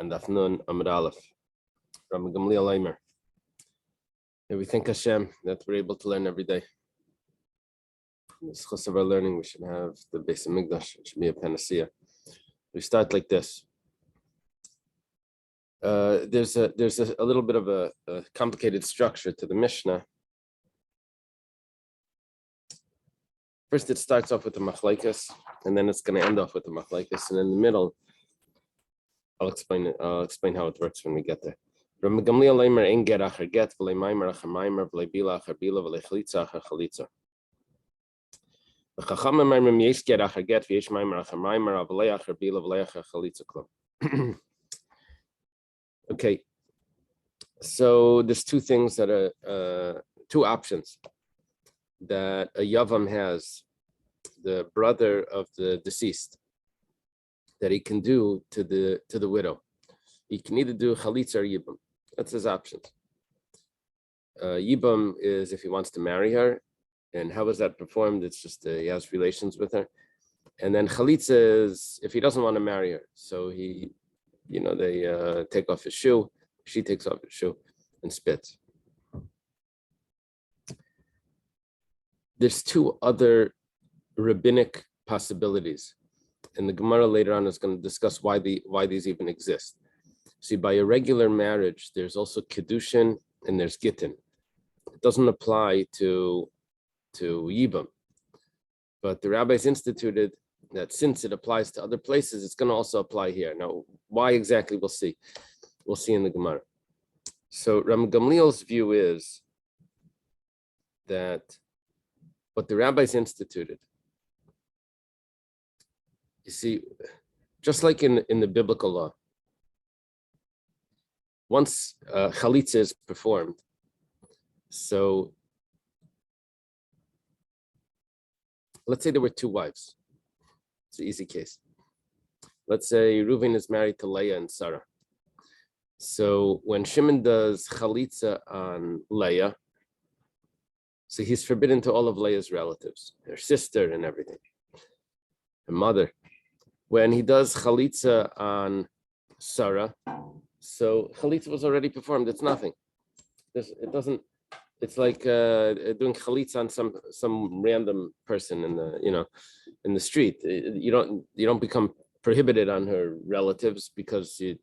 on Daf Nun Amud Aleph, Rabbi Gamliel Eimer. And we thank Hashem that we're able to learn every day. In the schus of our learning, we should have the Beis Hamikdash. It should be a panacea. We start like this. There's a little bit of a complicated structure to the Mishnah. First, it starts off with the machlekes, and then it's going to end off with the machlekes, and in the middle, I'll explain how it works when we get there. Rabbi Gamliel Eimer ein ger acher get v'lei maimer acher maimer v'lei bila acher bila v'lei chalitza acher chalitza. V'chachamim maimer yesh ger acher get v'yesh maimer acher maimer v'lei acher bila v'lei acher chalitza klum. Okay, so there's two things that are two options that a Yavam has, the brother of the deceased, that he can do to the widow. He can either do chalitza or yibam. That's his options. Yibam is if he wants to marry her, and how is that performed? It's just he has relations with her, and then chalitza is if he doesn't want to marry her. So he, they take off his shoe, she takes off his shoe, and spits. There's two other rabbinic possibilities, and the Gemara later on is going to discuss why these even exist. See, by a regular marriage, there's also kedushin and there's gittin. It doesn't apply to yibam, but the rabbis instituted that since it applies to other places, it's going to also apply here. Now, why exactly? We'll see. We'll see in the Gemara. So Rabbi Gamliel's view is that what the rabbis instituted, you see, just like in the biblical law, once chalitza is performed, so let's say there were two wives. It's an easy case. Let's say Reuven is married to Leah and Sarah. So when Shimon does chalitza on Leah, so he's forbidden to all of Leah's relatives, her sister and everything, her mother. When he does chalitza on Sarah, so chalitza was already performed. It's nothing. It doesn't. It's like doing chalitza on some random person in the street. You don't become prohibited on her relatives because she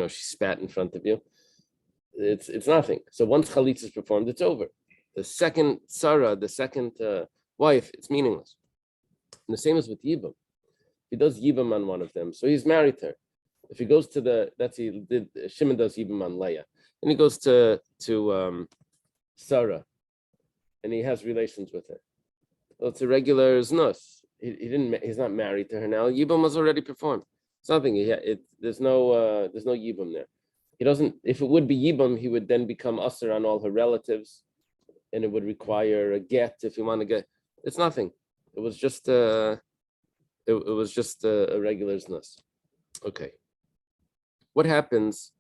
spat in front of you. It's nothing. So once chalitza is performed, it's over. The second Sarah, the second wife, it's meaningless. And the same is with Yibam. He does Yibam on one of them, so he's married to her. If he goes to Shimon does Yibam on Leah, and he goes to Sarah, and he has relations with her. Well, it's a regular znus. He's not married to her now. Yibam was already performed. It's nothing. There's no Yibam there. He doesn't. If it would be Yibam, he would then become usher on all her relatives, and it would require a get if you want to get. It's nothing. It was just a regular znus. Okay. What happens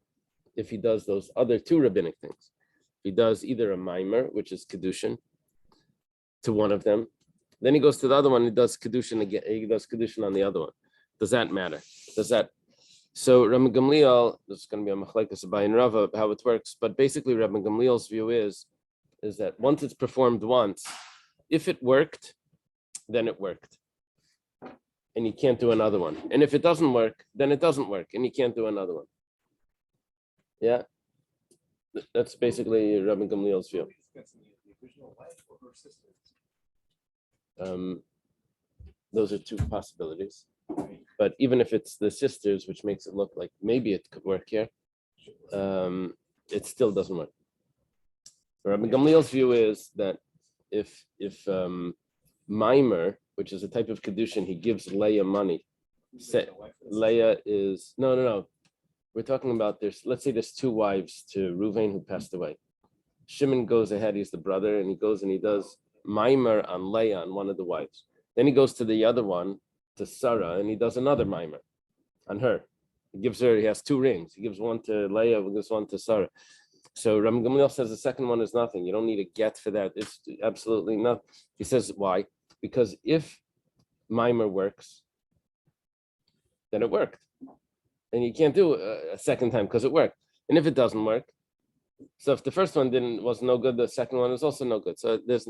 if he does those other two rabbinic things? He does either a maimer, which is kedushin, to one of them. Then he goes to the other one. He does kedushin again. He does kedushin on the other one. Does that matter? So Rabbi Gamliel, this is going to be a machlekes Abai and Rava how it works. But basically, Rabbi Gamliel's view is that once it's performed once, if it worked, then it worked, and you can't do another one. And if it doesn't work, then it doesn't work, and you can't do another one. Yeah, that's basically Rabbi Gamliel's view. Those are two possibilities. But even if it's the sisters, which makes it look like maybe it could work here, it still doesn't work. Rabbi Gamliel's view is that if Maimer, which is a type of kedushin, he gives Leah money. Leah is no. We're talking about let's say there's two wives to Reuven who passed away. Shimon goes ahead, he's the brother, and he goes and he does Maimer on Leah on one of the wives. Then he goes to the other one, to Sarah, and he does another Maimer on her. He has two rings. He gives one to Leah, he gives one to Sarah. So Ram Gamliel says the second one is nothing. You don't need a get for that. It's absolutely nothing. He says, why? Because if Maimer works, then it worked. and you can't do a second time because it worked. And if it doesn't work, so if the first one was no good, the second one is also no good. So there's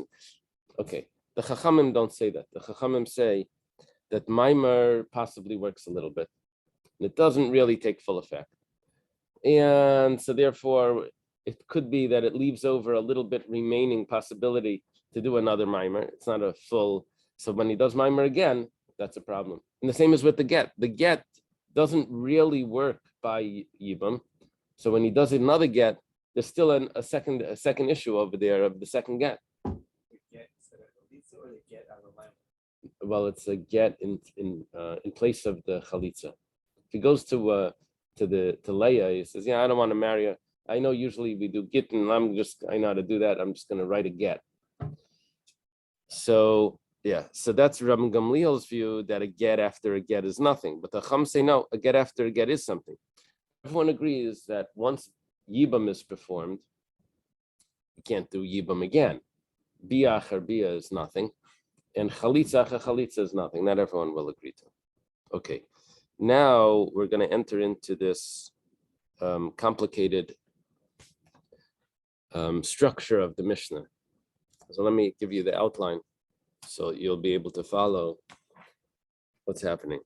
okay. The Chachamim don't say that. The Chachamim say that Maimer possibly works a little bit. And it doesn't really take full effect. And so therefore, it could be that it leaves over a little bit remaining possibility to do another Maimer. It's not a full. So when he does Maimer again, that's a problem. And the same is with the get. The get doesn't really work by Yibam. So when he does another get, there's still a second issue over there of the second get. Well, it's a get in place of the chalitza. If he goes to Leah, he says, "Yeah, I don't want to marry her. I know usually we do get, and I know how to do that. I'm just going to write a get." So yeah, so that's Rabbi Gamliel's view that a get after a get is nothing. But the Chum say no, a get after a get is something. Everyone agrees that once Yibam is performed, you can't do Yibam again. Bia achar bia is nothing. And chalitza achar chalitza is nothing. Not everyone will agree to. Okay, now we're going to enter into this complicated structure of the Mishnah. So let me give you the outline so you'll be able to follow what's happening.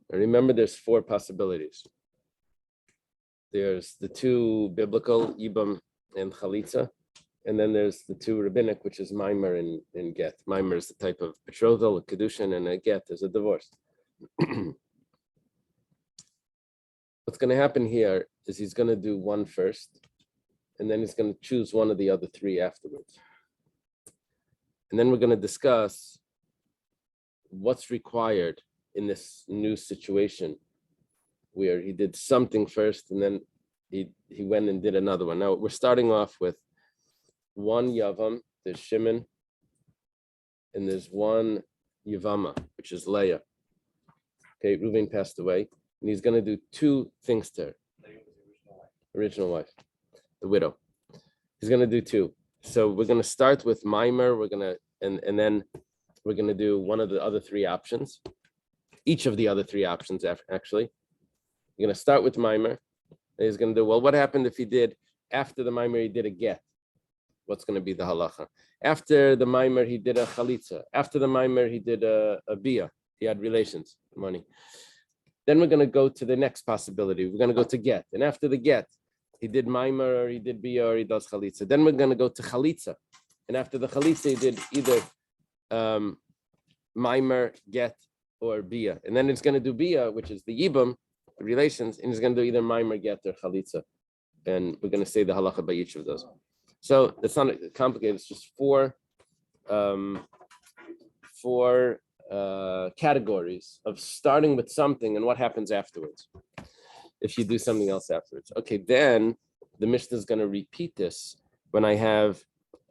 And remember, there's 4 possibilities. There's the 2 biblical, Yibam and Chalitza, and then there's the 2 rabbinic, which is Maimer and Get. Maimer is the type of betrothal, a kedushin, and a Get is a divorce. What's going to happen here is he's going to do one first, and then he's going to choose one of the other 3 afterwards. And then we're going to discuss what's required in this new situation where he did something first and then he went and did another one. Now we're starting off with 1 Yavam, there's Shimon, and there's 1 Yevama, which is Leah. Okay, Reuven passed away, and he's going to do 2 things to her. Original wife, the widow. He's going to do 2. So we're going to start with Maimer. We're going to and then we're going to do one of the other 3 options. Each of the other 3 options, actually. You're going to start with Maimer. And he's going to do, well, what happened if he did, after the Maimer, he did a get? What's going to be the halacha? After the Maimer, he did a chalitza. After the Maimer, he did a bia. He had relations, money. Then we're going to go to the next possibility. We're going to go to get. And after the get, he did Maimer, or he did bia, or he does chalitza. Then we're going to go to chalitza. And after the chalitza, he did either Maimer, get, or bia. And then it's going to do bia, which is the yibam, the relations, and he's going to do either Maimer, get, or chalitza. And we're going to say the halacha by each of those. So it's not complicated. It's just 4 categories of starting with something and what happens afterwards if you do something else afterwards. Okay, then the Mishnah is going to repeat this when I have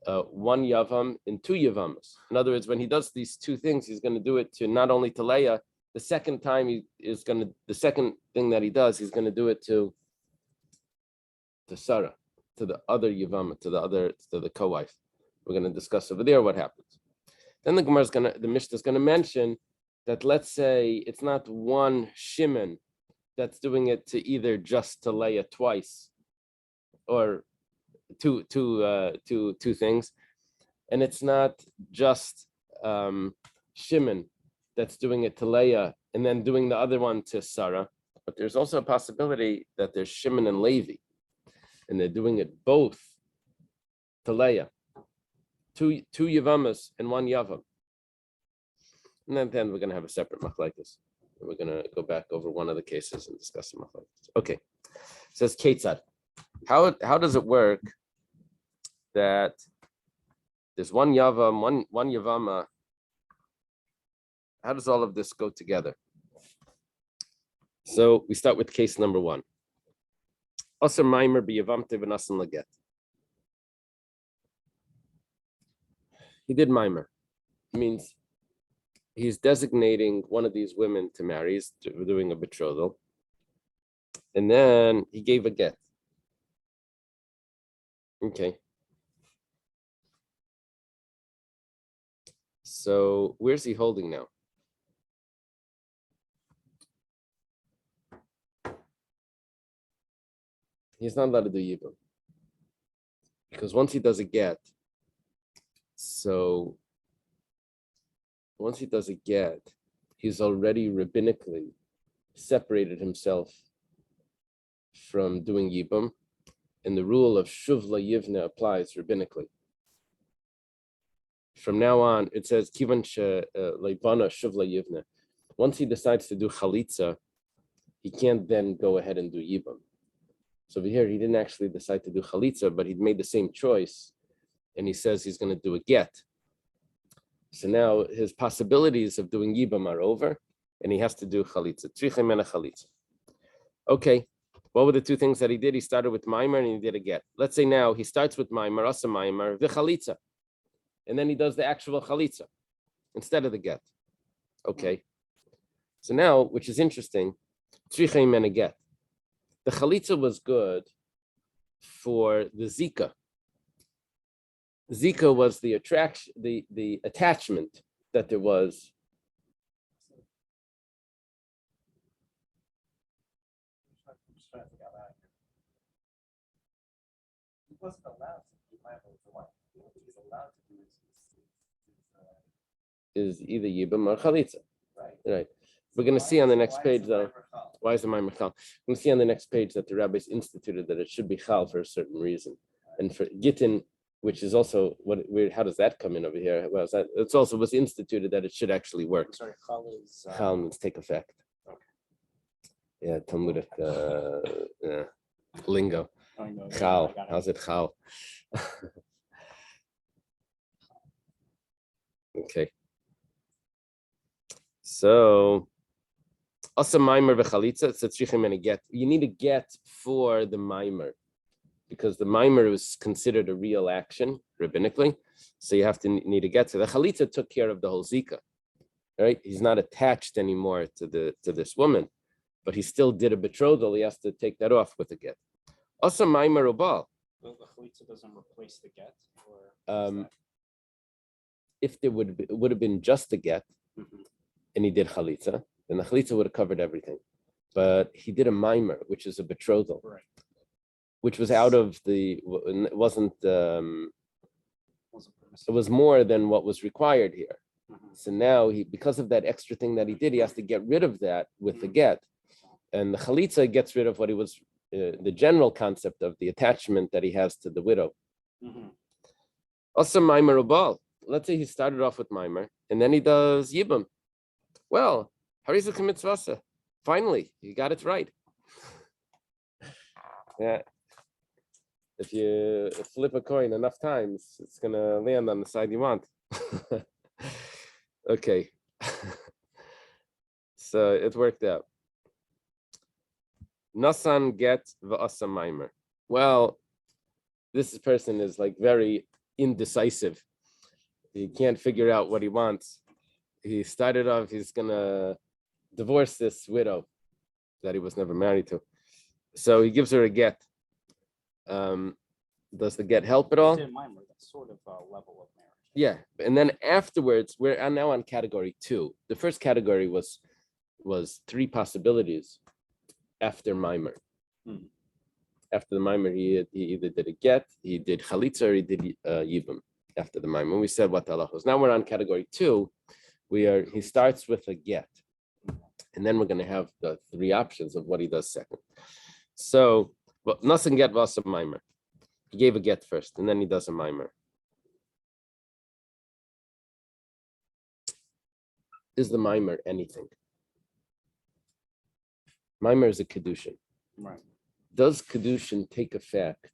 1 Yavam and 2 Yavamas. In other words, when he does these 2 things, he's going to do it to not only to Leah. The second time the second thing that he does, he's going to do it to Sarah, to the other Yavama, to the co-wife. We're going to discuss over there what happens. Then the Mishnah is going to mention that, let's say it's not 1 Shimon that's doing it to either just to Leah twice, or two things, and it's not just Shimon that's doing it to Leah and then doing the other one to Sarah, but there's also a possibility that there's Shimon and Levi, and they're doing it both to Leah. 2 Yavamas and 1 Yavam. And then we're going to have a separate machlekes. We're going to go back over one of the cases and discuss the machlekes. Okay. It says Ketzad. How does it work that there's 1 Yavam, one Yavama? How does all of this go together? So we start with case number 1. Aser Maimer b'Yavamte v'nasan laget. He did Maimer. It means he's designating one of these women to marry. He's doing a betrothal. And then he gave a get. Okay. So where's he holding now? He's not allowed to do Yibum. Because once he does a get, he's already rabbinically separated himself from doing Yibum, and the rule of Shuvla Yivna applies rabbinically. From now on, it says Kivan Leibana Shuvla Yivna. Once he decides to do Chalitza, he can't then go ahead and do Yibum. So over here, he didn't actually decide to do Chalitza, but he'd made the same choice, and he says he's going to do a get. So now his possibilities of doing Yibam are over, and he has to do Chalitza. Tzricha mena Chalitza. Okay, what were the two things that he did? He started with Maimer and he did a get. Let's say now he starts with Maimer, Asa Maimer, v'Chalitza, and then he does the actual Chalitza instead of the get. Okay, so now, which is interesting, Tzricha mena get. The Chalitza was good for the Zika. Zika was the attraction, the attachment that there was. He wasn't allowed to do what he's allowed to do Is either Yibam or Chalitza. Right. We're going to see on the next page, though. Why is the Maimer Chal? We're going to see on the next page that the rabbis instituted that it should be Chal for a certain reason. And for Gittin, which is also how does that come in over here? Well, it's also was instituted that it should actually work. I'm sorry, Chal is Chal means take effect. Okay. Yeah, Talmudic lingo. Chal. How's it Chal? Okay. So, also Maimer v'Chalitza. It's a tzrichim and a get. You need a get for the Maimer, because the Maimer is considered a real action rabbinically, so you have to need a get. So the Chalitza took care of the whole Zika, right? He's not attached anymore to this woman, but he still did a betrothal. He has to take that off with a get. Also, Maimer Ubal. The Chalitza doesn't replace the get, or if there would have been just a get, and he did Chalitza, then the Chalitza would have covered everything. But he did a Maimer, which is a betrothal. Right. Which was out of it was more than what was required here. So now because of that extra thing that he did, he has to get rid of that with the get. And the Chalitza gets rid of what he was, the general concept of the attachment that he has to the widow. Also, Maimer Ubal. Let's say he started off with Maimer, and then he does Yibam. Well, Harizuk Mitzvasa. Finally, you got it right. Yeah. If you flip a coin enough times, it's going to land on the side you want. Okay. So it worked out. Nasan get v'asa Maimer. Well, this person is like very indecisive. He can't figure out what he wants. He started off, he's going to divorce this widow that he was never married to. So he gives her a get. Does the get help at all? That's sort of a level of marriage. Yeah, and then afterwards, we're now on category 2. The first category was 3 possibilities after Maimer. After the Maimer, he either did a get, he did Chalitza, or he did Yibam after the Maimer. We said what the halach was. Now we're on category 2. He starts with a get, and then we're going to have the 3 options of what he does second. So, nothing get was a Maimer. He gave a get first, and then he does a Maimer. Is the Maimer anything? Maimer is a Kedushin. Right. Does Kedushin take effect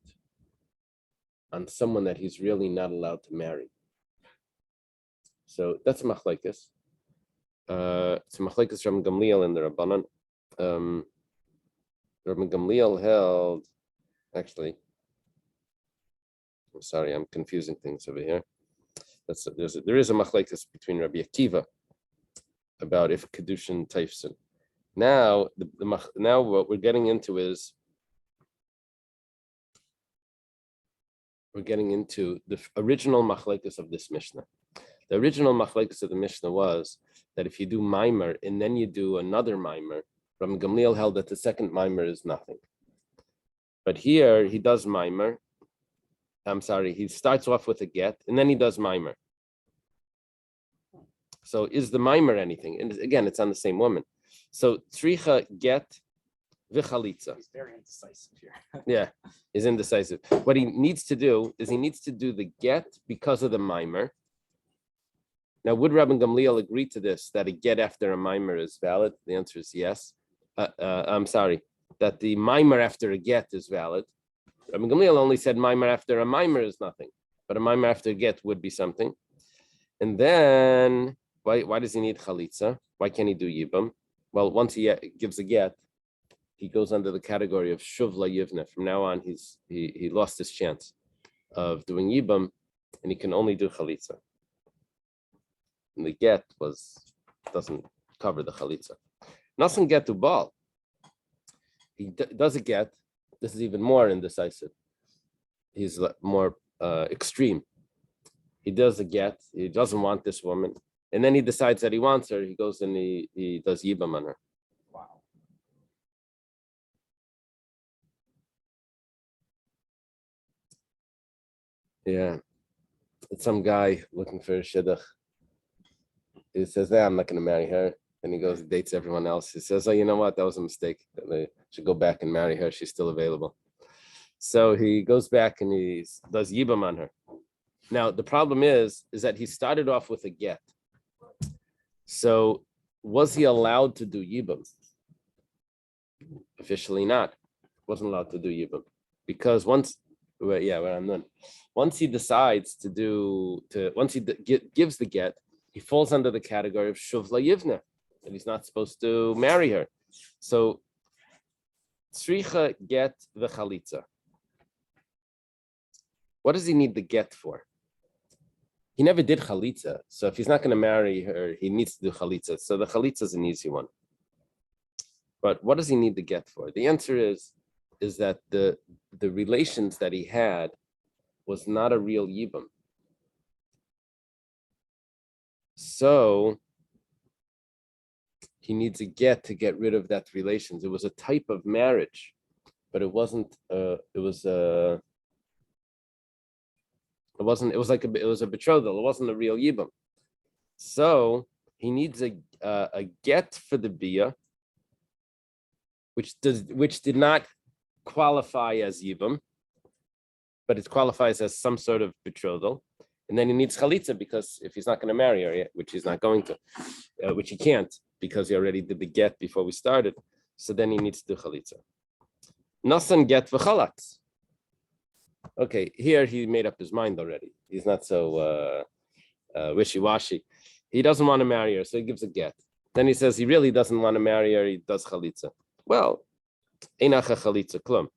on someone that he's really not allowed to marry? So that's a machlekes. It's a machlekes from Gamliel and the Rabbanan. Rabbi Gamliel held, actually, I'm sorry, I'm confusing things over here. There is a machlekes between Rabbi Akiva about if Kedushin Taifsin. Now, now what we're getting into is the original machlekes of this Mishnah. The original machlekes of the Mishnah was that if you do Maimer and then you do another Maimer, Rabbi Gamliel held that the second Maimer is nothing. But here he does mimer. I'm sorry, he starts off with a get and then he does mimer. So is the mimer anything? And again, it's on the same woman. So tzricha get v'chalitza. He's very indecisive here. Yeah, is indecisive. What he needs to do is he needs to do the get because of the mimer. Now, would Rabbi Gamliel agree to this, that a get after a mimer is valid? The answer is yes. I'm sorry, that the mimer after a get is valid. Rabbi Gamliel only said mimer after a mimer is nothing, but a mimer after a get would be something. And then, why does he need chalitza? Why can't he do yibam? Well, once he gives a get, he goes under the category of shuvla yivna. From now on, he lost his chance of doing yibam, and he can only do chalitza. And the get doesn't cover the chalitza. Nothing get to ball. He does a get. This is even more indecisive. He's more extreme. He does a get. He doesn't want this woman, and then he decides that he wants her. He goes and he does yibam on her. Wow. Yeah, it's some guy looking for a shidduch. He says, I'm not going to marry her. And he goes, dates everyone else. He says, oh, you know what? That was a mistake. I should go back and marry her. She's still available. So he goes back and he does yibam on her. Now, the problem is that he started off with a get. So was he allowed to do yibam? Officially not. Wasn't allowed to do yibam. Because once he decides once he gives the get, he falls under the category of shuvla yivna, and he's not supposed to marry her. So tzricha get v'chalitza. What does he need the get for? He never did chalitza, so if he's not going to marry her, he needs to do chalitza. So the chalitza is an easy one. But what does he need the get for? The answer is that the relations that he had was not a real yibam. So he needs a get to get rid of that relations. It was a type of marriage, but it wasn't. It was a betrothal. It wasn't a real yibam. So he needs a get for the bia, which did not qualify as yibam, but it qualifies as some sort of betrothal. And then he needs chalitza, because if he's not going to marry her yet, which he's not going to, which he can't because he already did the get before we started, so then he needs to do chalitza. Nasan get v'chalatz. Okay, here he made up his mind already. He's not so wishy-washy. He doesn't want to marry her, so he gives a get. Then he says he really doesn't want to marry her. He does chalitza. Well, einacha chalitza klum.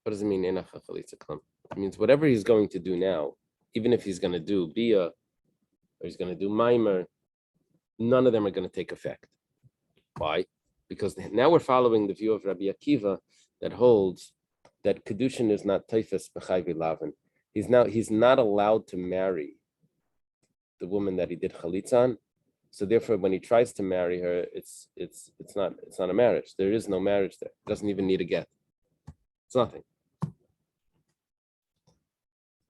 What does it mean, einacha chalitza klum? It means whatever he's going to do now, even if he's going to do bia or he's going to do mimer, none of them are going to take effect. Why? Because now we're following the view of Rabbi Akiva that holds that kedushin is not teifes b'chai v'lavan. He's not allowed to marry the woman that he did chalitza on. So therefore, when he tries to marry her, it's not a marriage. There is no marriage there. It doesn't even need a get. It's nothing.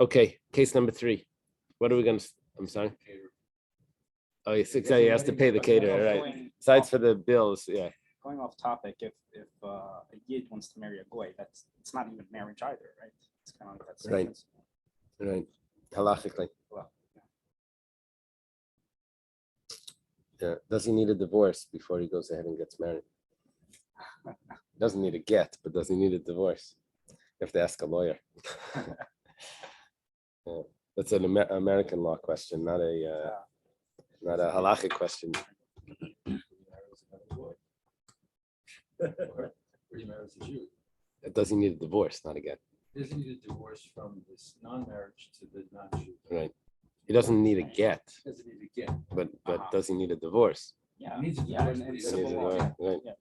Okay, case number 3. What are we going to? I'm sorry. Oh, he has to pay the caterer, right? Besides for the bills, yeah. Going off topic, if a yid wants to marry a goy, it's not even marriage either, right? It's kind of like that same Right. principle. Right. Halachically. Well, Yeah. Does he need a divorce before he goes ahead and gets married? Doesn't need a get, but does he need a divorce? You have to ask a lawyer. Yeah. That's an American law question, not a halachic question. Does he need a divorce? Not a get. Does he need a divorce from this non-marriage to the non-Jew? Right. He doesn't need a get, Does he need a get? but does he need a divorce? yeah, He needs a yeah, divorce, and but he He Civil needs a civil law, divorce, yeah. right. Yeah.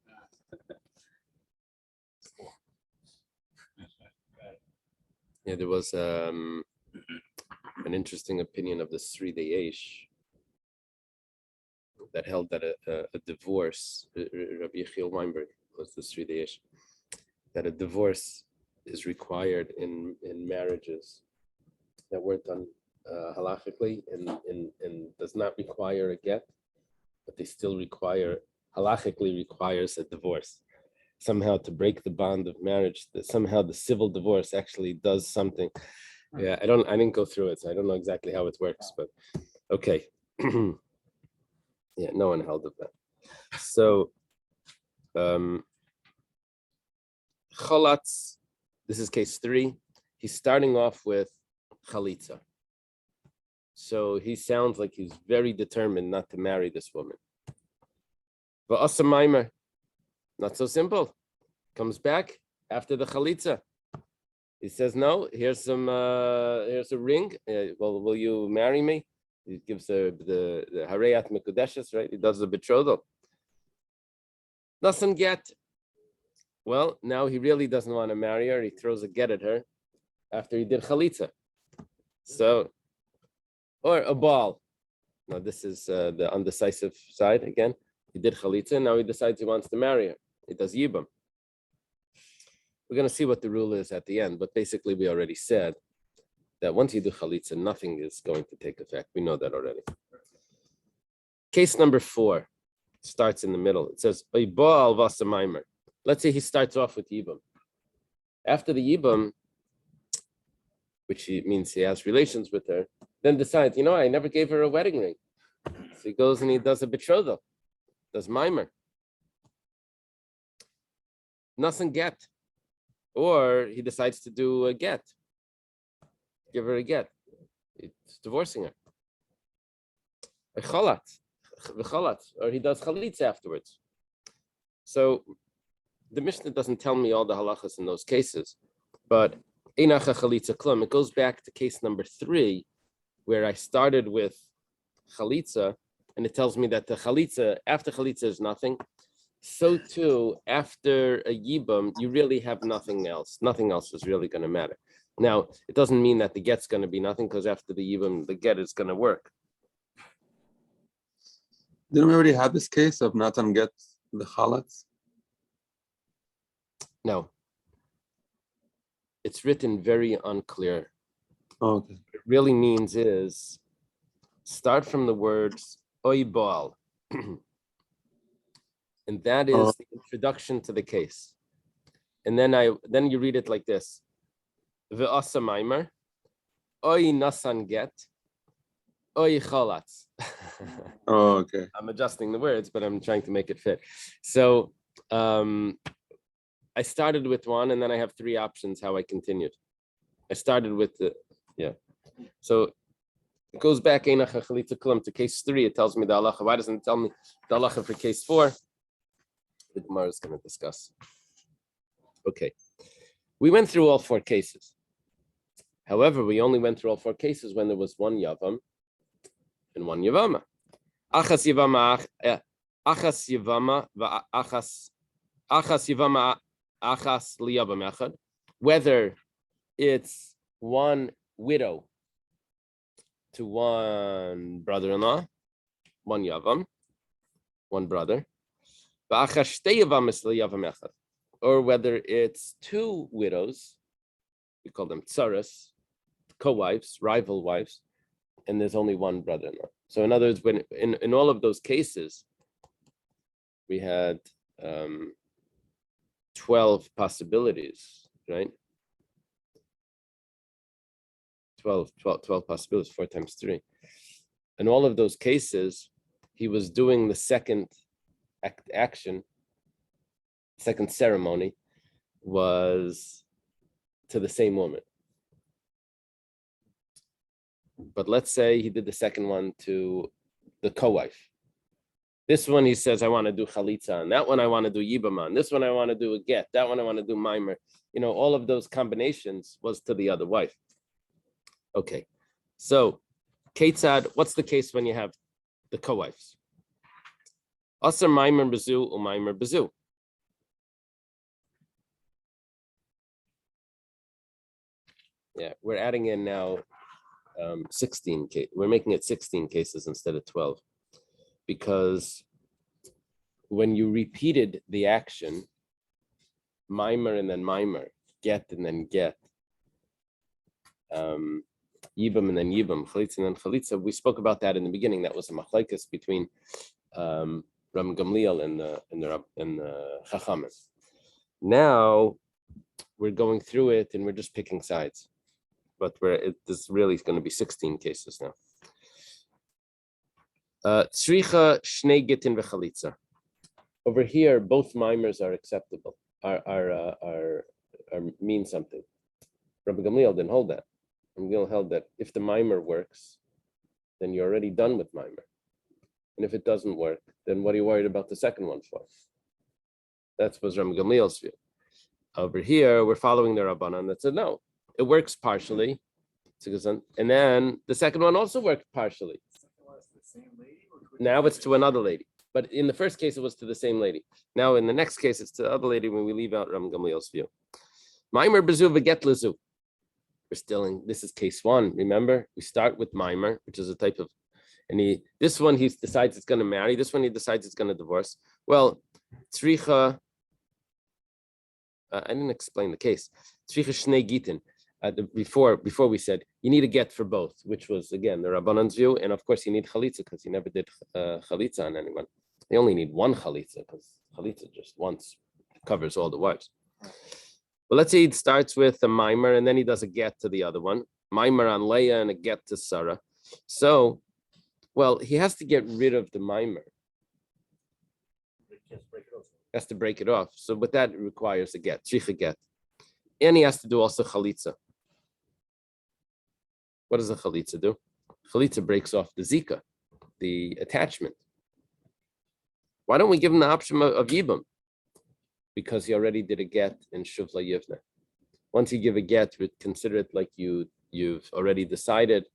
Yeah, there was an interesting opinion of the Sri Deyesh that held that a divorce, Rabbi Yechiel Weinberg was the Sri Deyesh, that a divorce is required in marriages that weren't done halachically and does not require a get, but they still halachically requires a divorce. Somehow to break the bond of marriage, that somehow the civil divorce actually does something. Yeah, I didn't go through it, so I don't know exactly how it works, but okay. Yeah, no one held of that. So Cholatz, this is case 3. He's starting off with Chalitza. So he sounds like he's very determined not to marry this woman. But Asa Maimer, not so simple. Comes back after the Chalitza. He says, no, here's a ring. Well, will you marry me? He gives the Hareyat Mekudeshes, right? He does the betrothal. Doesn't get. Well, now he really doesn't want to marry her. He throws a get at her after he did Chalitza. So, or a ball. Now, this is the undecisive side again. He did Chalitza, now he decides he wants to marry her. He does Yibam. We're going to see what the rule is at the end, but basically we already said that once you do Chalitza, nothing is going to take effect. We know that already. Case number 4 starts in the middle. It says, let's say he starts off with Yibam. After the Yibam, which means he has relations with her, then decides, I never gave her a wedding ring. So he goes and he does a betrothal, does Maimer. Nothing get. Or he decides to do a get. Give her a get. It's divorcing her. A chalat. Or he does chalitza afterwards. So the Mishnah doesn't tell me all the halachas in those cases, but einacha chalitza klum. It goes back to case number 3, where I started with chalitza, and it tells me that the chalitza, after chalitza is nothing. So too, after a yibam, you really have nothing else. Nothing else is really going to matter. Now, it doesn't mean that the get's going to be nothing, because after the yibam, the get is going to work. Didn't we already have this case of Natan get the chalatz? No. It's written very unclear. Oh, okay. What it really means is start from the words oy baal. And that is the introduction to the case. And then you read it like this. Ve'asa maimer, oy nasan get, oy chalatz. Oh, okay. I'm adjusting the words, but I'm trying to make it fit. So I started with one, and then I have 3 options how I continued. I started with So it goes back to case 3. It tells me the halacha. Why doesn't it tell me the halacha for case 4? The Gemara is going to discuss. Okay. We went through all 4 cases. However, we only went through all 4 cases when there was 1 yavam and 1 yavama. Achas yavama, achas liyavam echad. Whether it's 1 widow to 1 brother-in-law, 1 yavam, 1 brother, or whether it's 2 widows, we call them tsaras, co-wives, rival wives, and there's only 1 brother-in-law. So in other words, when in all of those cases, we had 12 possibilities, right? 12 possibilities, 4 times 3. In all of those cases, he was doing the second action, second ceremony was to the same woman. But let's say he did the second one to the co-wife. This one he says, I want to do chalitza, and that one I want to do yibaman. This one I want to do a get. That one I want to do maimer. All of those combinations was to the other wife. Okay, so Ketzad, what's the case when you have the co-wives? Asar maimer bezu umaimer bezu. Yeah, we're adding in now 16 case. We're making it 16 cases instead of 12 because when you repeated the action, mimer and then mimer, get and then get, yibam and then yibam, chalitza and then chalitza. We spoke about that in the beginning. That was a machlekes between Ram Gamliel and the Chachamim. Now we're going through it and we're just picking sides, but this really is going to be 16 cases now. Tzricha shnei gitin v'chalitza. Over here, both mimers are acceptable. Are mean something. Rabbi Gamliel didn't hold that. Rabbi Gamliel held that if the mimer works, then you're already done with mimer. And if it doesn't work, then what are you worried about the second one for? That was Rabbi Gamliel's view. Over here, we're following the Rabbanan that said, no, it works partially. And then the second one also worked partially. Now it's to another lady. But in the first case, it was to the same lady. Now in the next case, it's to the other lady when we leave out Ram Gamliel's view. Mimer bezu v'get lezu. We're still in, this is case one. Remember, we start with mimer, which is a type of, and this one he decides it's going to marry. This one he decides it's going to divorce. Well, tzricha. I didn't explain the case. Tzricha shnei gitin. Before we said you need a get for both, which was again the Rabbanan's view, and of course you need chalitza because you never did chalitza on anyone. They only need one chalitza because chalitza just once covers all the wives. Well, let's say he starts with a mimer and then he does a get to the other one, mimer on Leah and a get to Sarah. So, well, he has to get rid of the mimer. Has to break it off. So, with that, it requires a get, tzricha get, and he has to do also chalitza. What does a chalitza do? Chalitza breaks off the zika, the attachment. Why don't we give him the option of yibam? Because he already did a get in shuvla yivna. Once you give a get, we consider it like you've already decided.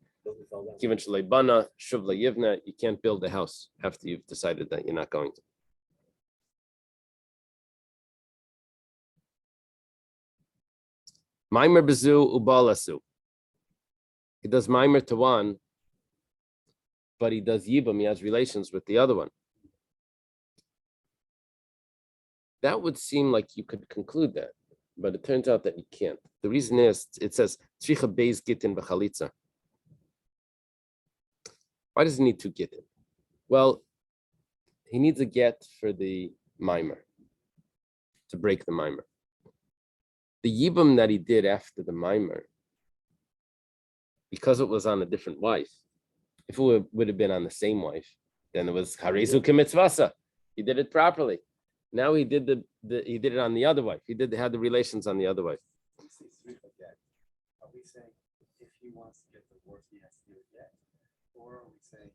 Given shleibana shuvla yivna, you can't build a house after you've decided that you're not going to. Maimer bezu ubalasu. He does maimer to one, but he does yibam. He has relations with the other one. That would seem like you could conclude that, but it turns out that you can't. The reason is it says tzricha beis gitin v'chalitza. Why does he need two gitin? Well, he needs a get for the mimer to break the mimer. The yibam that he did after the mimer, because it was on a different wife, if it would have been on the same wife, then it was harezu k'mitzvasa. He did it properly. Now he did he did it on the other wife. He had the relations on the other wife. Are we saying if he wants to get divorced, he has to do it yet? Or are we saying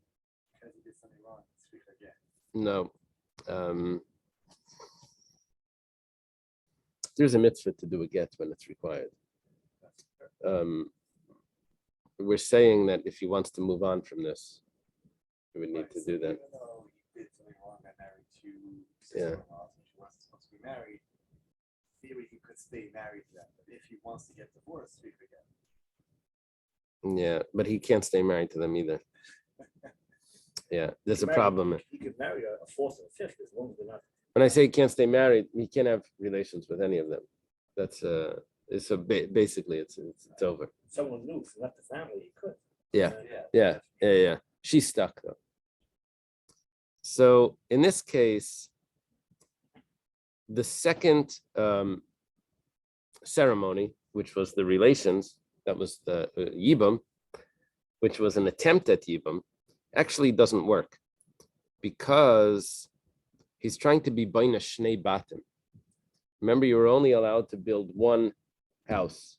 because he did something wrong, it's again? No. There's a mitzvah to do a get when it's required. We're saying that if he wants to move on from this, he would need to do that. Even though he did something wrong and married two Yeah. sister-in-laws and she wasn't supposed to be married, in theory he could stay married to them. But if he wants to get divorced, we forget. Yeah, but he can't stay married to them either. Yeah, there's a problem. He could marry a fourth or a fifth as long as they're not. When I say he can't stay married, he can't have relations with any of them. That's basically it's over. Someone new, if left the family, he could. Yeah. She's stuck though. So in this case, the second ceremony, which was the relations, that was the yibam, which was an attempt at yibam, actually doesn't work because he's trying to be baina shnei batim. Remember, you were only allowed to build one house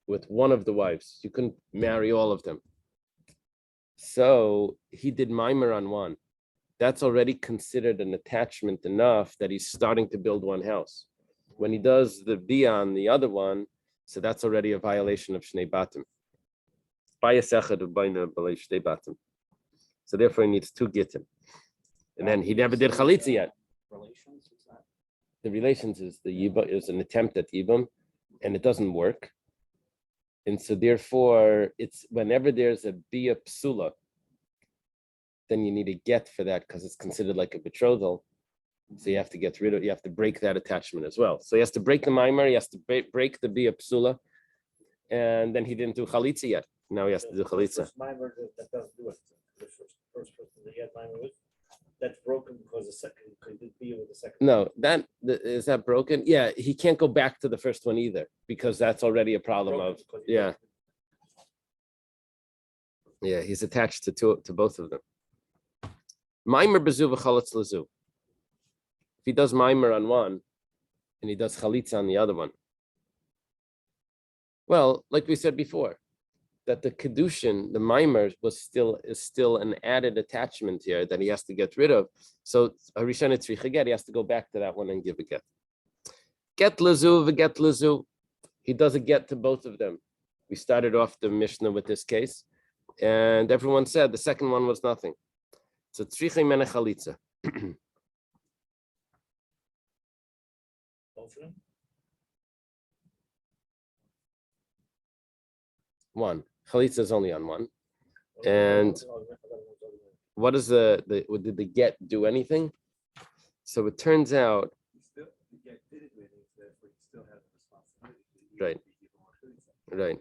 with one of the wives. You couldn't marry all of them. So he did mimer on one. That's already considered an attachment enough that he's starting to build one house. When he does the bia on the other one, so that's already a violation of shnei batim. So therefore he needs two gittim. And then he never did chalitza yet. Relations, what's that? The relations is the yibam is an attempt at yibam, and it doesn't work. And so therefore, it's whenever there's a bia psula, then you need a get for that because it's considered like a betrothal. So you have to get rid of, you have to break that attachment as well. So he has to break the mimer, he has to break the bia psula, and then he didn't do chalitza yet. Now he has to do The chalitza. first mimer that doesn't do it. The first person that he had mimer with, that's broken because the second could be with the second. No, is that broken? Yeah, he can't go back to the first one either because that's already a problem Broken of, because he yeah. broke it. Yeah, he's attached to both of them. Mimer bezu v'chalitz lezu. If he does mimer on one and he does chalitza on the other one, well, like we said before, that the kedushin, the mimer is still an added attachment here that he has to get rid of. So Harishon tzricha get, he has to go back to that one and give a get. Get lezu v'get lezu. He does a get to both of them. We started off the Mishnah with this case, and everyone said the second one was nothing. So tzricha imene chalitza. Both of them? One. Chalitza is only on one. And what is did the get do anything? So it turns out, You still, you get fitted with it, therefore you still have the responsibility. Right. Right.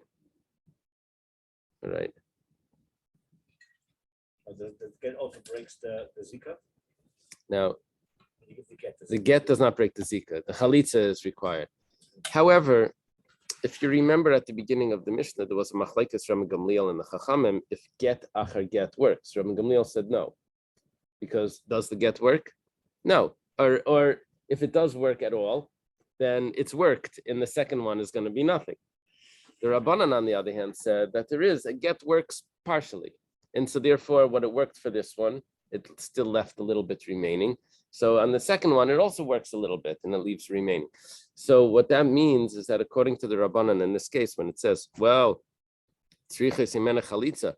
Right. The get also breaks the zika. Now, You get the get. the get does not break the zika. The chalitza is required. However, if you remember at the beginning of the Mishnah, there was a machlekes Rabbi Gamliel and the Chachamim if get achar get works. Rabbi Gamliel said no, because does the get work? No, or if it does work at all, then it's worked. And the second one is going to be nothing. The Rabbanan, on the other hand, said that there is a get works partially, and so therefore, what it worked for this one, it still left a little bit remaining. So on the second one, it also works a little bit and it leaves remaining. So what that means is that according to the Rabbanan in this case, when it says, well, tzriches imene chalitza,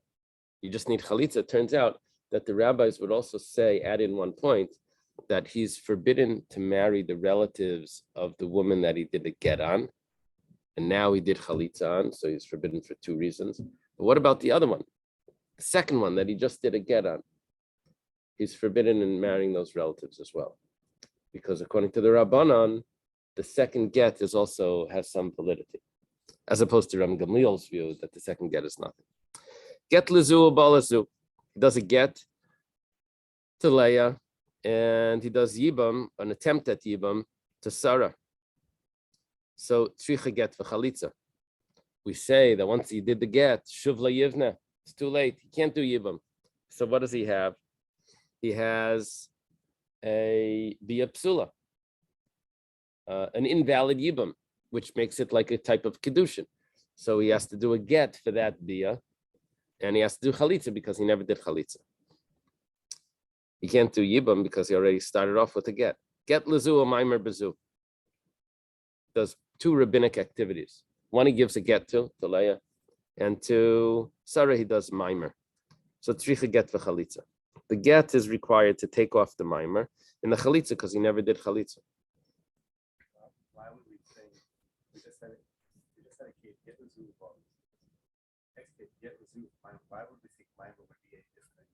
you just need chalitza, it turns out that the rabbis would also say, add in one point, that he's forbidden to marry the relatives of the woman that he did a get on. And now he did chalitza on, so he's forbidden for two reasons. But what about the other one? The second one that he just did a get on. He's forbidden in marrying those relatives as well. Because according to the Rabbanan, the second get is also has some validity, as opposed to Ram Gamliel's view that the second get is nothing. Get lezu balazu. He does a get to Leah, and he does yibam, an attempt at yibam, to Sarah. So tzricha get v'chalitza. We say that once he did the get, shuv yivna, it's too late. He can't do yibam. So what does he have? He has a bia psula, an invalid yibam, which makes it like a type of kedushin. So he has to do a get for that bia, and he has to do chalitza because he never did chalitza. He can't do yibam because he already started off with a get. Get lezu or maimer bezu. Does two rabbinic activities. One he gives a get to Leah, and to Sarah he does maimer. So tzricha get v'chalitza. The get is required to take off the mimer, and the chalitza because he never did chalitza. Why would we say, we just said a kid, get the zoo ball. Next kid, get the zoo. Why would we think Mimer would be any different?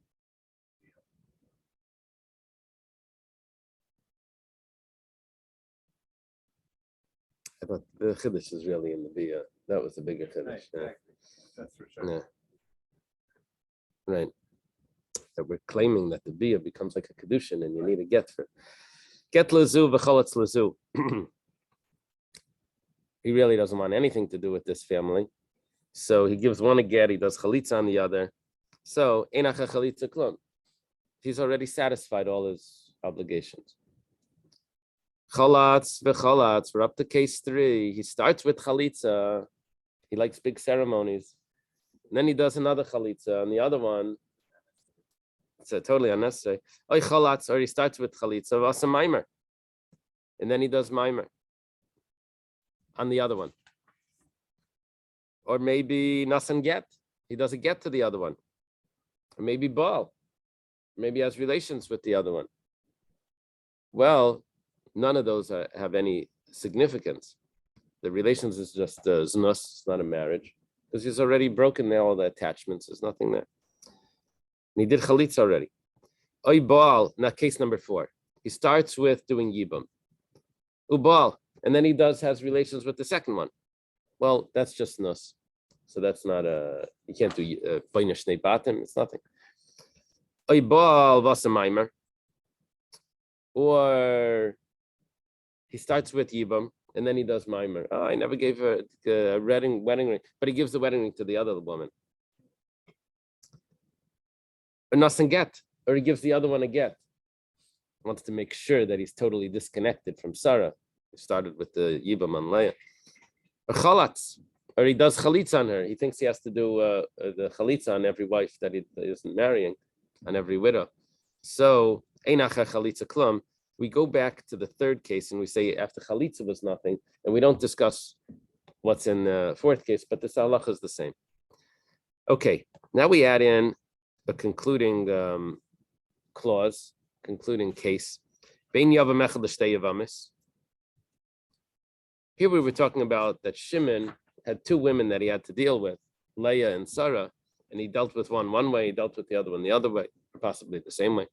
I thought the chiddush is really in the bia. That was the bigger chiddush. Right, Yeah. exactly. That's for sure. Yeah. Right. That we're claiming that the bia becomes like a kedushin, and you need a get for it. Get lezu v'cholatz lezu. He really doesn't want anything to do with this family, so he gives one a get. He does chalitza on the other. So einacha chalitza klum. He's already satisfied all his obligations. Chalatz v'chalatz. We're up to case 3. He starts with chalitza. He likes big ceremonies. And then he does another chalitza on the other one. It's totally unnecessary. Oy chalatz, or he starts with chalitza, v'asa maimer. And then he does maimer on the other one. Or maybe nasan get. He does a get to the other one. Or maybe baal. Maybe he has relations with the other one. Well, none of those have any significance. The relations is just znus, it's not a marriage. because he's already broken all the attachments. There's nothing there. And he did chalitza already. Oy Baal, now case number 4. He starts with doing yibam. Ubal, and then he has relations with the second one. Well, that's just nus. So that's not you can't do bainish shnei batim. It's nothing. Oy Baal vasamaimer. Or he starts with yibam and then he does maimer. Oh, I never gave her a wedding ring, but he gives the wedding ring to the other woman. Or nothing get, or he gives the other one a get. He wants to make sure that he's totally disconnected from Sarah. He started with the yibam on Leah. Or chalatz, or he does chalitza on her. He thinks he has to do the chalitza on every wife that he isn't marrying, on every widow. So einacha chalitza klum. We go back to the third case and we say after chalitza was nothing, and we don't discuss what's in the fourth case, but this halacha is the same. Okay, now we add in a concluding clause, concluding case. Bein yavam echad l'shtei yavamis. Here we were talking about that Shimon had 2 women that he had to deal with, Leah and Sarah, and he dealt with one way, he dealt with the other one the other way, possibly the same way.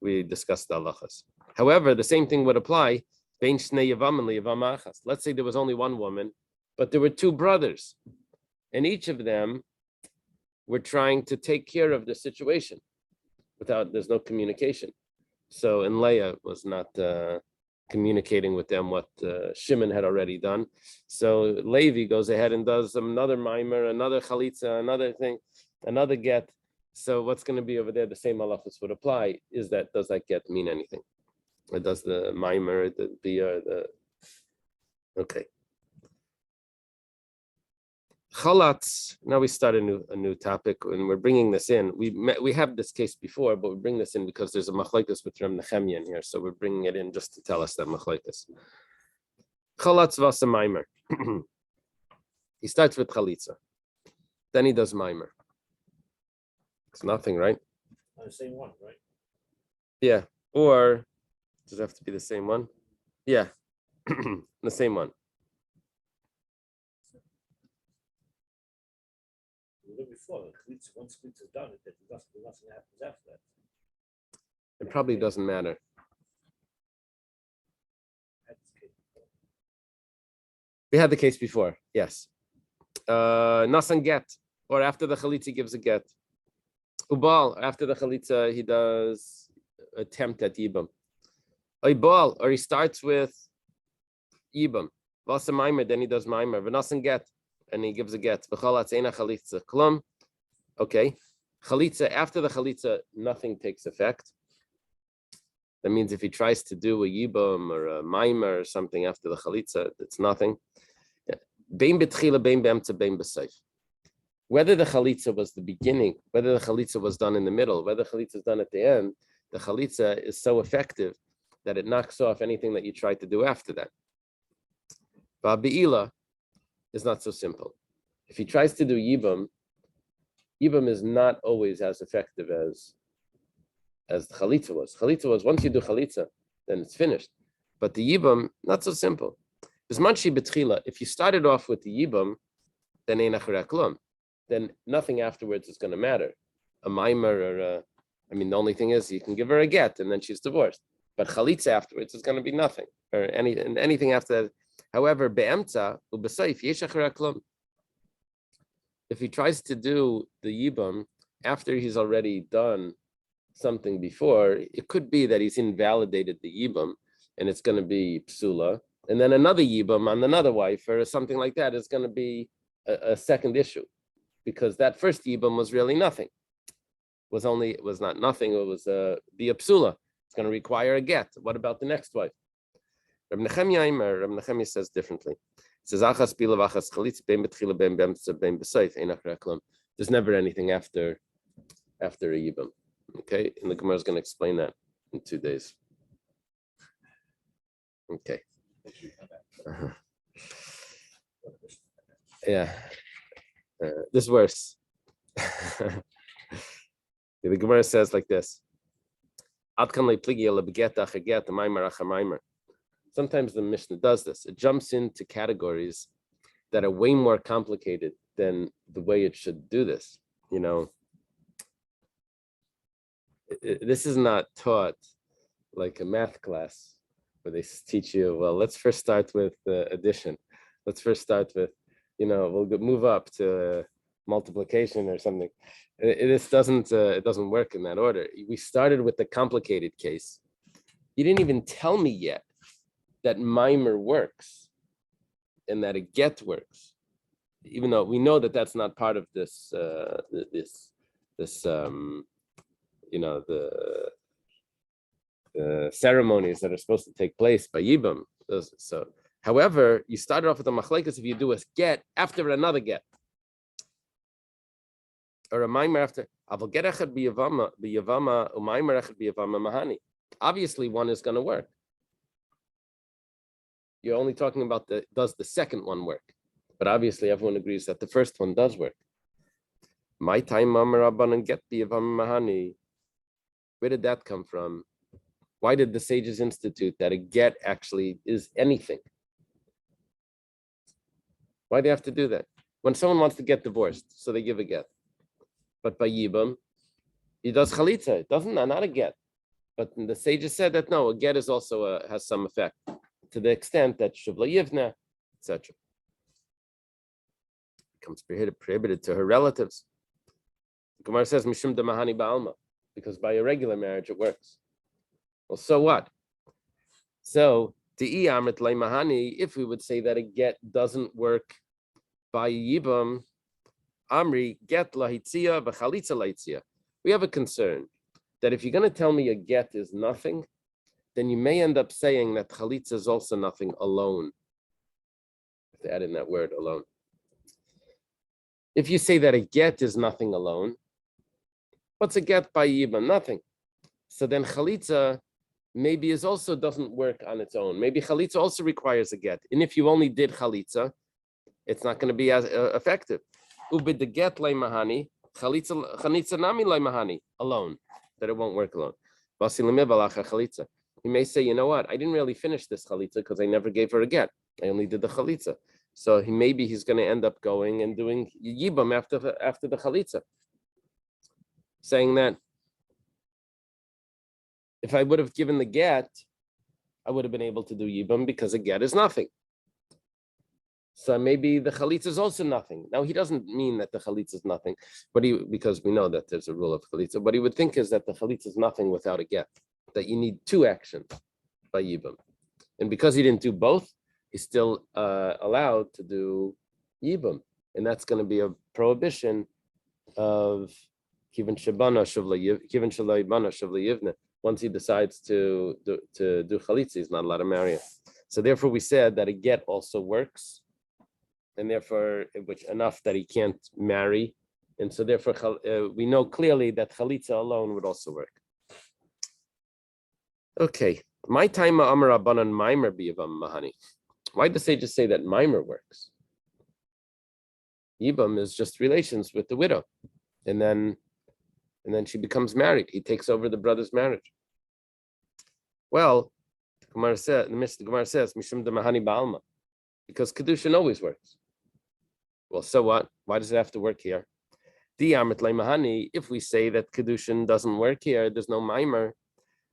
We discussed the halachas. However, the same thing would apply. Let's say there was only one woman, but there were 2 brothers, and each of them were trying to take care of the situation there's no communication. So, and Leah was not communicating with them what Shimon had already done. So Levi goes ahead and does another mimer, another chalitza, another thing, another get. So what's going to be over there? The same halachas would apply. Does that get mean anything? Or does the mimer, the beer, okay. Chalatz. Now we start a new topic, and we're bringing this in. We have this case before, but we bring this in because there's a machlokes with Reb Nechemia in here, so we're bringing it in just to tell us that machlokes. Chalatz vasa maimer. He starts with chalitza, then he does maimer. It's nothing, right? The same one, right? Yeah. Or does it have to be the same one? Yeah, the same one. Before once cleats is done, nothing happens after that. It probably doesn't matter. We had the case before, yes. Nasan get, or after the chalitza gives a get. Ubal, after the chalitza, he does attempt at yibam. Ubal, or he starts with yibam. Vasa maimer, then he does maimer. V'nasan get, and he gives a get. V'chalatz eina chalitza klum. Okay, chalitza, after the chalitza, nothing takes effect. That means if he tries to do a yibam or a maimer or something after the chalitza, it's nothing. Bein betchila, bein be'emtza, bein b'seif. Whether the chalitza was the beginning, whether the chalitza was done in the middle, whether the chalitza is done at the end, the chalitza is so effective that it knocks off anything that you tried to do after that. Ba'be'ila is not so simple. If he tries to do yibam, yibam is not always as effective as the chalitza was. Chalitza was, once you do chalitza, then it's finished. But the yibam, not so simple. If you started off with the yibam, then ein acharei klum, then nothing afterwards is going to matter. A maimer or the only thing is you can give her a get and then she's divorced. But chalitza afterwards is going to be nothing, or anything after that. However, be'emtza u'b'seif yesh acharei klum. If he tries to do the yibam after he's already done something before, it could be that he's invalidated the yibam and it's going to be psula. And then another yibam on another wife or something like that is going to be a second issue, because that first yibam was really nothing. It was not nothing. It was be a psula. It's going to require a get. What about the next wife? Reb Nechemia says differently. It says achas bila v'achas chalitz bein betchila bein be'emtza bein b'seif ein acharei klum. There's never anything after a yibam. Okay, and the Gemara is going to explain that in 2 days. Okay. Uh-huh. Yeah, this is worse. The Gemara says like this. Sometimes the Mishnah does this. It jumps into categories that are way more complicated than the way it should do this. This is not taught like a math class where they teach you, well, let's first start with addition. Let's first start with, we'll move up to multiplication or something. It doesn't work in that order. We started with the complicated case. You didn't even tell me yet that mimer works and that a get works, even though we know that that's not part of this the ceremonies that are supposed to take place by Yibam. So, however, you started off with a machlekes if you do a get after another get, or a mimer after. Obviously, one is going to work. You're only talking about does the second one work? But obviously, everyone agrees that the first one does work. My time, and get the mahani. Where did that come from? Why did the sages institute that a get actually is anything? Why do they have to do that? When someone wants to get divorced, so they give a get. But by Yibam, he does chalitza. It doesn't, not a get. But the sages said that no, a get is also has some effect to the extent that shuvla yivna, etc. Becomes prohibited to her relatives. The Gemara says mishum de mahani ba'alma, because by a regular marriage it works. Well, so what? So if we would say that a get doesn't work by Yibam, Amri get lahitzia v'chalitza lahitzia. We have a concern that if you're going to tell me a get is nothing, then you may end up saying that chalitza is also nothing alone. I have to add in that word alone. If you say that a get is nothing alone, what's a get by Yibam? Nothing. So then chalitza maybe doesn't work on its own. Maybe chalitza also requires a get. And if you only did chalitza, it's not going to be as effective. Ubid the get lay mahani, chalitza nami lay mahani, alone, that it won't work alone. He may say, you know what, I didn't really finish this chalitza because I never gave her a get. I only did the chalitza. So he's going to end up going and doing yibam after the chalitza. Saying that if I would have given the get, I would have been able to do yibam because a get is nothing. So maybe the chalitza is also nothing. Now he doesn't mean that the chalitza is nothing, but because we know that there's a rule of chalitza. What he would think is that the chalitza is nothing without a get. That you need two actions by yibam, and because he didn't do both, he's still allowed to do yibam, and that's going to be a prohibition of kivan shabana shavla yivna. Once he decides to do chalitza, he's not allowed to marry it. So therefore, we said that a get also works, and therefore, which enough that he can't marry, and so therefore, we know clearly that chalitza alone would also work. Okay, my time amar abanan mimer biyavam mahani. Why does they just say that mimer works? Yibam is just relations with the widow, and then she becomes married. He takes over the brother's marriage. Well, the Gemara says, mishum de mahani ba'alma, because kedushin always works. Well, so what? Why does it have to work here? Di'amrit lei mahani. If we say that kedushin doesn't work here, there's no mimer.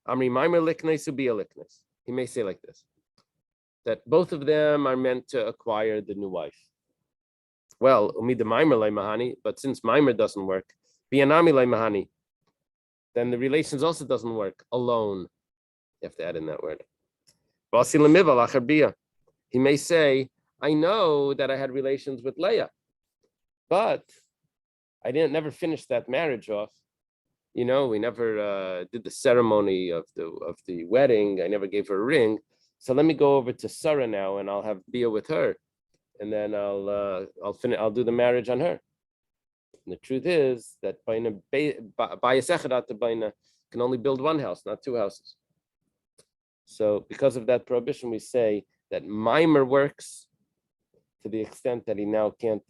Amri mimer liknes ubia liknes. He may say like this, that both of them are meant to acquire the new wife. Well, umida mimer lei mahani, but since mimer doesn't work, bianami lei mahani, then the relations also doesn't work alone. You have to add in that word. He may say, I know that I had relations with Leah, but I never finished that marriage off. We never did the ceremony of the wedding. I never gave her a ring. So let me go over to Sarah now, and I'll have Bia with her, and then I'll do the marriage on her. And the truth is that can only build one house, not two houses. So because of that prohibition, we say that mimer works to the extent that he now can't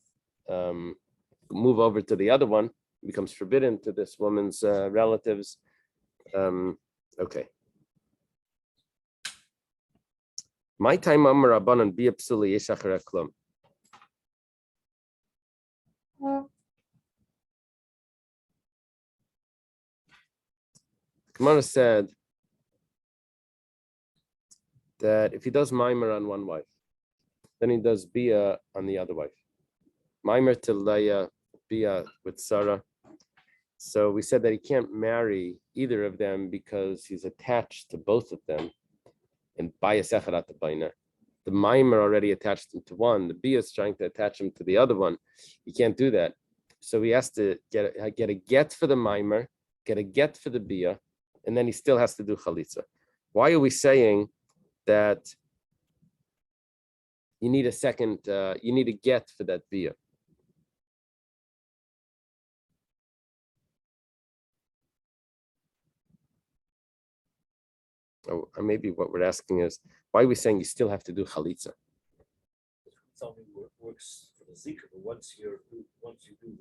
move over to the other one. It becomes forbidden to this woman's relatives. Okay. My time amar abanan bia psuli yeshachar klum. Gemara said that if he does mimer on one wife, then he does bia on the other wife. Mimer to Leah, bia with Sarah. So we said that he can't marry either of them because he's attached to both of them. And bias echarat baina. The mimer already attached him to one. The bia is trying to attach him to the other one. He can't do that. So he has to get a get for the mimer, get a get for the bia, and then he still has to do chalitza. Why are we saying that you need a second, you need a get for that bia? Or maybe what we're asking is, why are we saying you still have to do chalitza? It's only works for the zikr, but once you do what do you call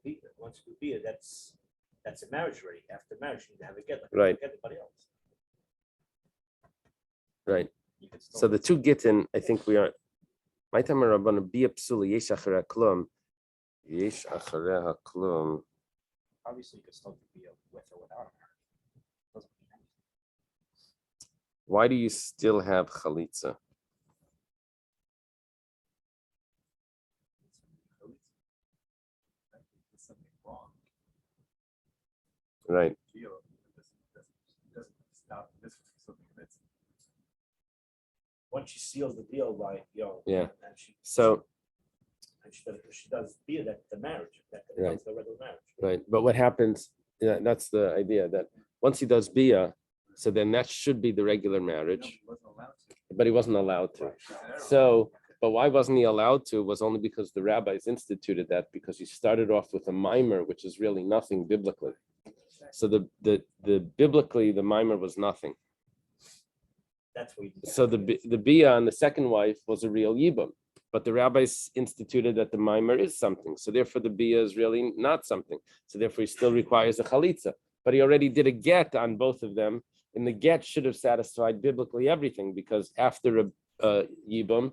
it, once you do bia, that's a marriage already. After marriage, you have a get like Right. everybody else. Right. You could still So the two gittin, I think we are. My time Rabban bia psula yesh acharei klum. Yesh acharei klum. obviously you could still be with or without her. Doesn't mean anything. Why do you still have chalitza? There's something wrong. Right. Deal doesn't stop this from something that's Once she seals the deal by Yeah. and she does bia, that the marriage, that becomes the regular marriage. Right. But what happens? Yeah, that's the idea that once he does bia, so then that should be the regular marriage, he wasn't allowed to. but he wasn't allowed to. It's an error. So, but why wasn't he allowed to? Was only because the rabbis instituted that, because he started off with a mimer, which is really nothing biblically. So the biblically the mimer was nothing. That's what So the bia on the second wife was a real yibum, but the rabbis instituted that the mimer is something. So therefore the bia is really not something. So therefore he still requires a chalitza. But he already did a get on both of them, and the get should have satisfied biblically everything, because after a yibum,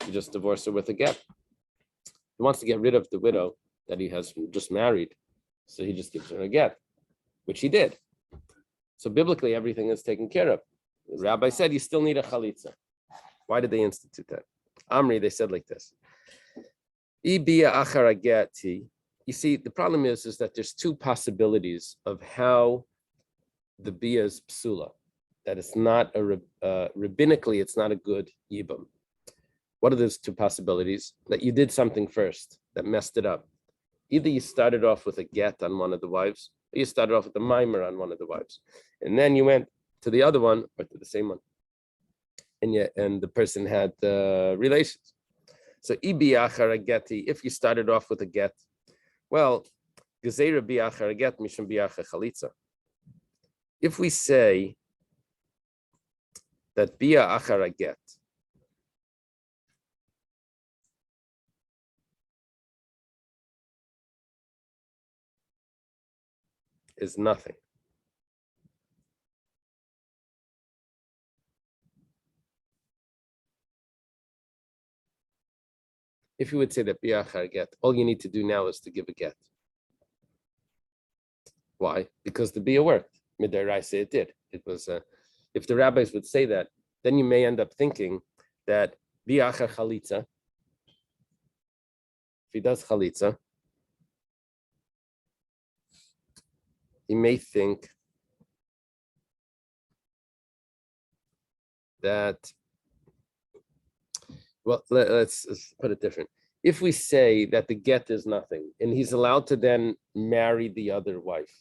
you just divorce her with a get. He wants to get rid of the widow that he has just married, so he just gives her a get, which he did. So biblically everything is taken care of. The rabbi said you still need a chalitza. Why did they institute that? Amri, they said like this. Ibia achar ageti. You see, the problem is that there's two possibilities of how the bia is psula, that it's not a rabbinically, it's not a good yibum. What are those two possibilities? That you did something first that messed it up. Either you started off with a get on one of the wives, or you started off with a mimer on one of the wives, and then you went to the other one or to the same one, and the person had relations. So ibiyachar ageti, if you started off with a get, well, gezeira biyachar aget mishum biyachar chalitza. If we say that bia achar aget is nothing, if you would say that bia achar aget, all you need to do now is to give a get. Why? Because the bia worked. Midaraisa, it did. It was. If the rabbis would say that, then you may end up thinking that bia achar chalitza. If he does chalitza, he may think that. Well, let's put it different. If we say that the get is nothing, and he's allowed to then marry the other wife,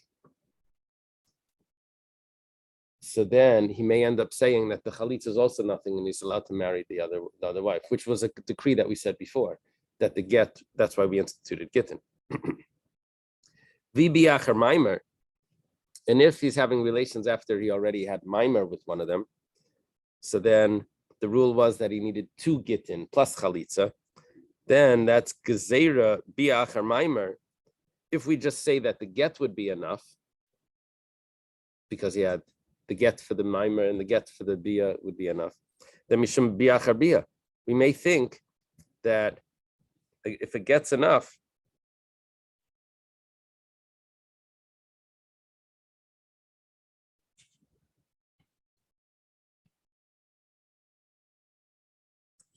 so then he may end up saying that the chalitza is also nothing, and he's allowed to marry the other wife, which was a decree that we said before, that the get, that's why we instituted gittin. V'biachar mimer, and if he's having relations after he already had mimer with one of them, so then the rule was that he needed two gittin plus chalitza. Then that's gezeira biachar mimer. If we just say that the get would be enough, because he had the get for the mimer and the get for the bia would be enough, then mishum biachar bia. We may think that if it gets enough,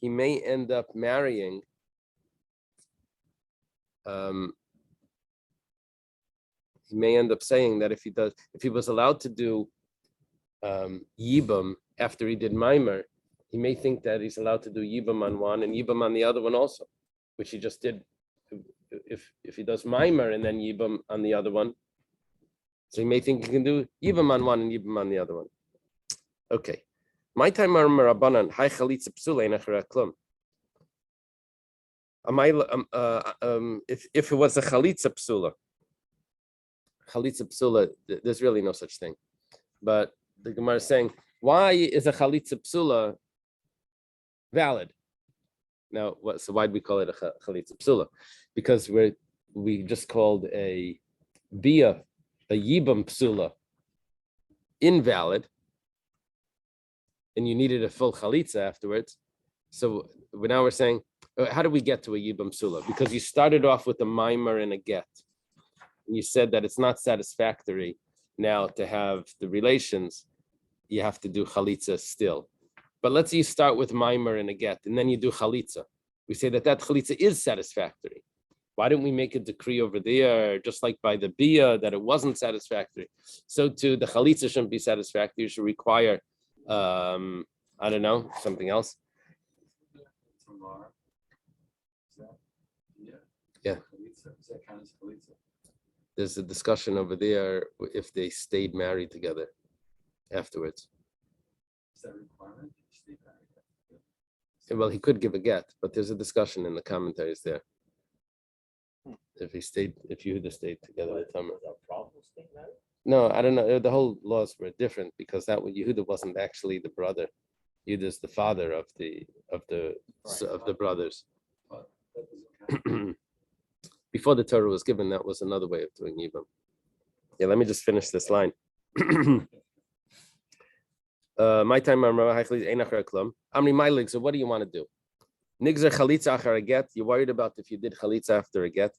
he may end up marrying he may end up saying that if he was allowed to do Yibam after he did Maimer, he may think that he's allowed to do Yibam on one and Yibam on the other one also, which he just did. If he does Maimer and then Yibam on the other one, so he may think he can do Yibam on one and Yibam on the other one. Okay. My time Rabbanan, Hai Chalitza Psula Einachra Klum. If it was a Chalitza Psula, there's really no such thing. But the Gemara is saying, why is a Chalitza Psula valid? Now, so why do we call it a Chalitza Psula? Because we just called a Bia, a Yibam Psula, invalid, and you needed a full Chalitza afterwards. So now we're saying, how do we get to a Yibam Psula? Because you started off with a Maimer and a Get. And you said that it's not satisfactory now to have the relations, you have to do Chalitza still. But let's say you start with Maimer and a Get, and then you do Chalitza. We say that Chalitza is satisfactory. Why didn't we make a decree over there, just like by the Bia, that it wasn't satisfactory? So too, the Chalitza shouldn't be satisfactory. You should require, I don't know, something else. Yeah. There's a discussion over there if they stayed married together afterwards. Is that a requirement? Well, he could give a get, but there's a discussion in the commentaries there. If Yehuda stayed together with Tamar. No, I don't know. The whole laws were different because Yehuda wasn't actually the brother. Yehuda's the father of the brothers. Before the Torah was given, that was another way of doing Yibam. Yeah, let me just finish this line. My time, Amri Mailig, so what do you want to do? Nigzer Chalitza achar a get. You're worried about if you did Chalitza after a get.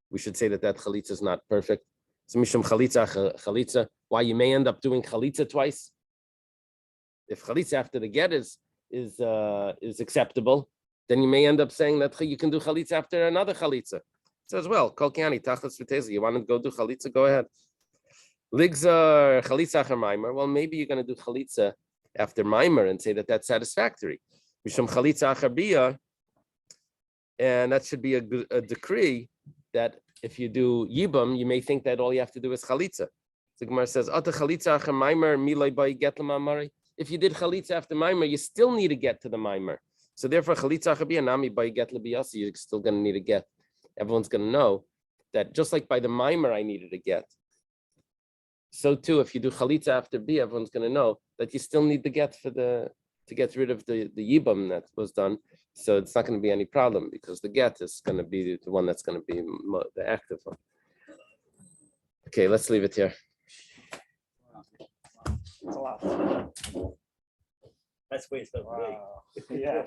We should say that Chalitza is not perfect. So Mishum Chalitza, why you may end up doing Chalitza twice. If Chalitza after the get is acceptable, then you may end up saying that you can do Chalitza after another Chalitza. So as well, Kol Kiani, Tachlis V'Teza, you want to go do Chalitza, go ahead. Ligzar Chalitza achar Maimer, well, maybe you're going to do Chalitza after Maimer and say that that's satisfactory. Mishum Chalitza achar Bia, and that should be a decree that if you do Yibam, you may think that all you have to do is Chalitza. The Gemara says, Ata Chalitza achar Maimer, milay bai get l'mamari. If you did Chalitza after Maimer, you still need to get to the Maimer. So therefore, Chalitza achar Bia, nami bai get l'biyasi, you're still going to need a get. Everyone's going to know that just like by the Maimer, I needed a get. So too, if you do Chalitza after Bia, everyone's going to know that you still need the get to get rid of the Yibam that was done. So it's not going to be any problem because the get is going to be the one that's going to be the active one. Okay, let's leave it here. It's a lot. That's where it's going to be. Wow. Yeah.